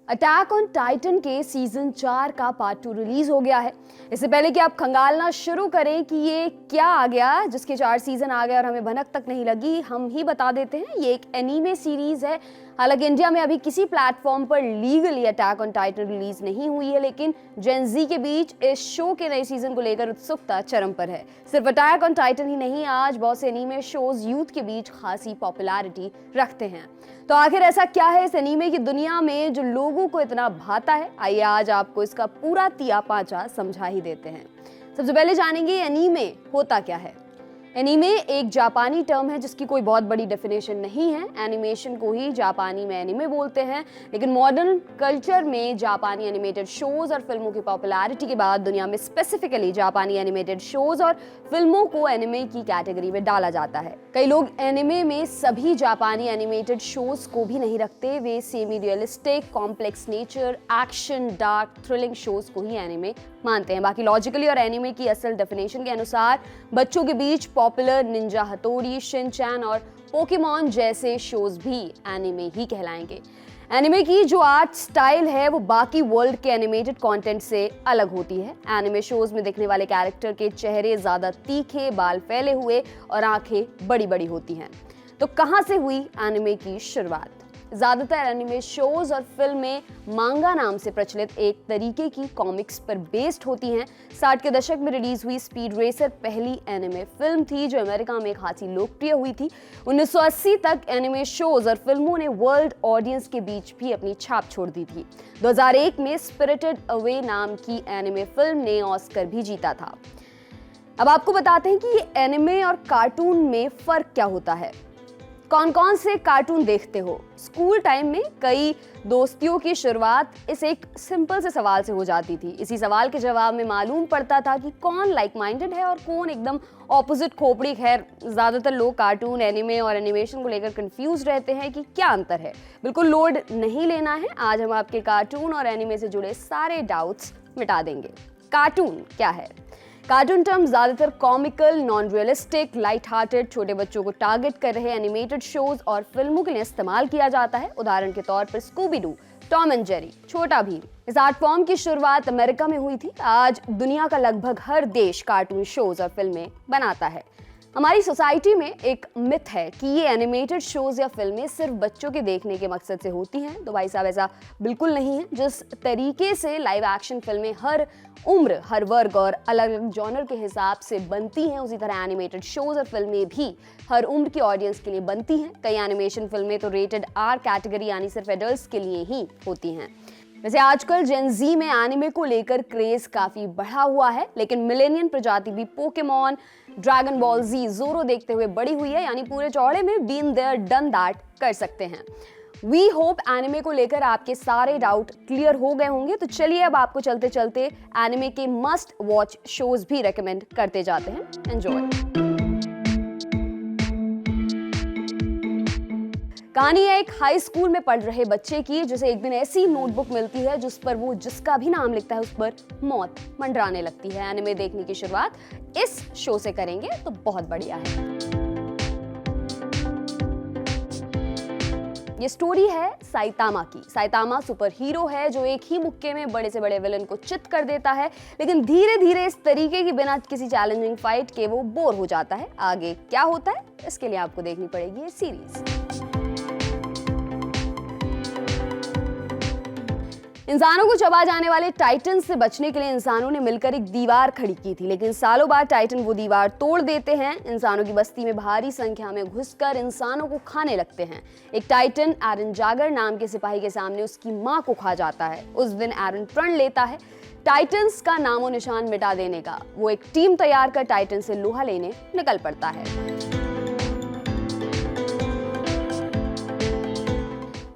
Attack on Titan के season 4 का part 2 release हो गया है। इससे पहले कि आप खंगालना शुरू करें कि ये क्या आ गया जिसके 4 सीजन आ गए और हमें भनक तक नहीं लगी, हम ही बता देते हैं ये एक एनीमे सीरीज है। हालांकि इंडिया में अभी किसी प्लेटफॉर्म पर legally attack on Titan release नहीं हुई है, लेकिन जेन ज़ी के बीच इस शो के नए सीजन को लेकर उत्सुकता चरम पर है। सिर्फ अटैक ऑन टाइटन ही नहीं, आज बहुत से एनीमे शोज यूथ के बीच खासी पॉपुलैरिटी रखते हैं। तो आखिर ऐसा क्या है इस एनीमे की दुनिया में जो लोगों को इतना भाता है? आइए आज आपको इसका पूरा तिया पांचा समझा ही देते हैं। सबसे पहले जानेंगे एनीमे होता क्या है। एनीमे एक जापानी टर्म है जिसकी कोई बहुत बड़ी डेफिनेशन नहीं है। एनिमेशन को ही जापानी में एनीमे बोलते हैं, लेकिन मॉडर्न कल्चर में जापानी एनिमेटेड शोज और फिल्मों की पॉपुलैरिटी के बाद दुनिया में स्पेसिफिकली जापानी एनिमेटेड शोज और फिल्मों को एनीमे की कैटेगरी में डाला जाता है। कई लोग एनीमे में सभी जापानी एनिमेटेड शोज को भी नहीं रखते, वे semi realistic, complex nature, action, dark, thrilling shows को ही एनीमे मानते हैं। बाकी लॉजिकली और एनीमे की असल डेफिनेशन के अनुसार बच्चों के बीच पॉपुलर निंजा हथौड़ी, शिनचैन और पोकेमॉन जैसे शोज भी एनीमे ही कहलाएंगे। एनीमे की जो आर्ट स्टाइल है वो बाकी वर्ल्ड के एनिमेटेड कंटेंट से अलग होती है। एनीमे शोज में दिखने वाले कैरेक्टर के चेहरे ज्यादा तीखे, बाल फैले हुए और आंखें बड़ी बड़ी होती हैं। तो कहां से हुई एनीमे की शुरुआत? ज्यादातर एनीमे शोज और फिल्में मांगा नाम से प्रचलित एक तरीके की कॉमिक्स पर बेस्ड होती हैं। 60 के दशक में रिलीज हुई स्पीड रेसर पहली एनीमे फिल्म थी जो अमेरिका में खासी लोकप्रिय हुई थी। 1980 तक एनीमे शोज और फिल्मों ने वर्ल्ड ऑडियंस के बीच भी अपनी छाप छोड़ दी थी। 2001 में स्पिरिटेड अवे नाम की एनीमे फिल्म ने ऑस्कर भी जीता था। अब आपको बताते हैं कि ये एनीमे और कार्टून में फर्क क्या होता है। कौन कौन से कार्टून देखते हो? स्कूल टाइम में कई दोस्तियों की शुरुआत इस एक सिंपल से सवाल से हो जाती थी। इसी सवाल के जवाब में मालूम पड़ता था कि कौन लाइक माइंडेड है और कौन एकदम ऑपोजिट खोपड़ी। खैर, ज्यादातर लोग कार्टून, एनीमे और एनिमेशन को लेकर कंफ्यूज रहते हैं कि क्या अंतर है। बिल्कुल लोड नहीं लेना है, आज हम आपके कार्टून और एनीमे से जुड़े सारे डाउट्स मिटा देंगे। कार्टून क्या है? कार्टून टर्म ज्यादातर comical, non realistic, light hearted, छोटे बच्चों को टारगेट कर रहे एनिमेटेड शोज और फिल्मों के लिए इस्तेमाल किया जाता है। उदाहरण के तौर पर Scooby Doo, Tom and Jerry, छोटा भीम। इस आर्ट फॉर्म की शुरुआत अमेरिका में हुई थी। आज दुनिया का लगभग हर देश कार्टून शोज और फिल्में बनाता है। हमारी सोसाइटी में एक मिथ है कि ये एनिमेटेड शोज या फिल्में सिर्फ बच्चों के देखने के मकसद से होती हैं। तो भाई साहब, ऐसा बिल्कुल नहीं है। जिस तरीके से लाइव एक्शन फिल्में हर उम्र, हर वर्ग और अलग अलग जॉनर के हिसाब से बनती हैं, उसी तरह एनिमेटेड शोज और फिल्में भी हर उम्र की ऑडियंस के लिए बनती हैं। कई एनिमेशन फिल्में तो रेटेड आर कैटेगरी यानी सिर्फ एडल्ट्स के लिए ही होती हैं। वैसे आजकल जेन ज़ी में एनिमे को लेकर क्रेज काफी बढ़ा हुआ है, लेकिन मिलेनियन प्रजाति भी पोकेमॉन, ड्रैगन बॉल जी, जोरो देखते हुए बड़ी हुई है, यानी पूरे चौड़े में बीन देयर डन दैट कर सकते हैं। वी होप एनिमे को लेकर आपके सारे डाउट क्लियर हो गए होंगे। तो चलिए अब आपको चलते चलते एनिमे के मस्ट वॉच शोज भी रेकमेंड करते जाते हैं। एंजॉय। कहानी है एक हाई स्कूल में पढ़ रहे बच्चे की, जिसे एक दिन ऐसी नोटबुक मिलती है जिस पर वो जिसका भी नाम लिखता है उस पर मौत मंडराने लगती है। एनिमे देखने की शुरुआत इस शो से करेंगे तो बहुत बढ़िया है। ये स्टोरी है साइतामा की। साइतामा सुपर हीरो है जो एक ही मुक्के में बड़े से बड़े विलन को चित कर देता है, लेकिन धीरे धीरे इस तरीके की बिना किसी चैलेंजिंग फाइट के वो बोर हो जाता है। आगे क्या होता है इसके लिए आपको देखनी पड़ेगी ये सीरीज। इंसानों को चबा जाने वाले टाइटन से बचने के लिए इंसानों ने मिलकर एक दीवार खड़ी की थी, लेकिन सालों बाद टाइटन वो दीवार तोड़ देते हैं। इंसानों की बस्ती में भारी संख्या में घुसकर इंसानों को खाने लगते हैं। एक टाइटन एरन जागर नाम के सिपाही के सामने उसकी मां को खा जाता है। उस दिन एरन प्रण लेता है टाइटन्स का नामो निशान मिटा देने का। वो एक टीम तैयार कर टाइटन से लोहा लेने निकल पड़ता है।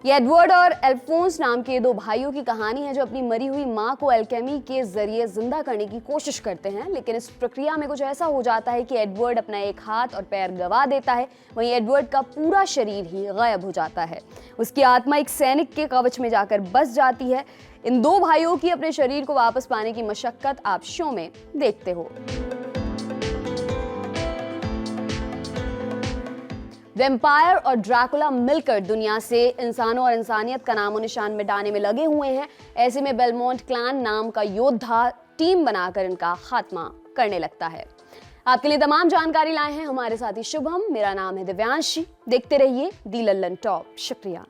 ये एडवर्ड और एल्फोंस नाम के दो भाइयों की कहानी है जो अपनी मरी हुई मां को एल्केमी के जरिए जिंदा करने की कोशिश करते हैं, लेकिन इस प्रक्रिया में कुछ ऐसा हो जाता है कि एडवर्ड अपना एक हाथ और पैर गंवा देता है। वहीं एडवर्ड का पूरा शरीर ही गायब हो जाता है। उसकी आत्मा एक सैनिक के कवच में जाकर बस जाती है। इन दो भाइयों की अपने शरीर को वापस पाने की मशक्कत आप शो में देखते हो। वेम्पायर और ड्रैकुला मिलकर दुनिया से इंसानों और इंसानियत का नामो निशान मिटाने में लगे हुए हैं। ऐसे में बेलमोंट क्लैन नाम का योद्धा टीम बनाकर इनका खात्मा करने लगता है। आपके लिए तमाम जानकारी लाए हैं हमारे साथी शुभम। मेरा नाम है दिव्यांशी। देखते रहिए दी लल्लन टॉप। शुक्रिया।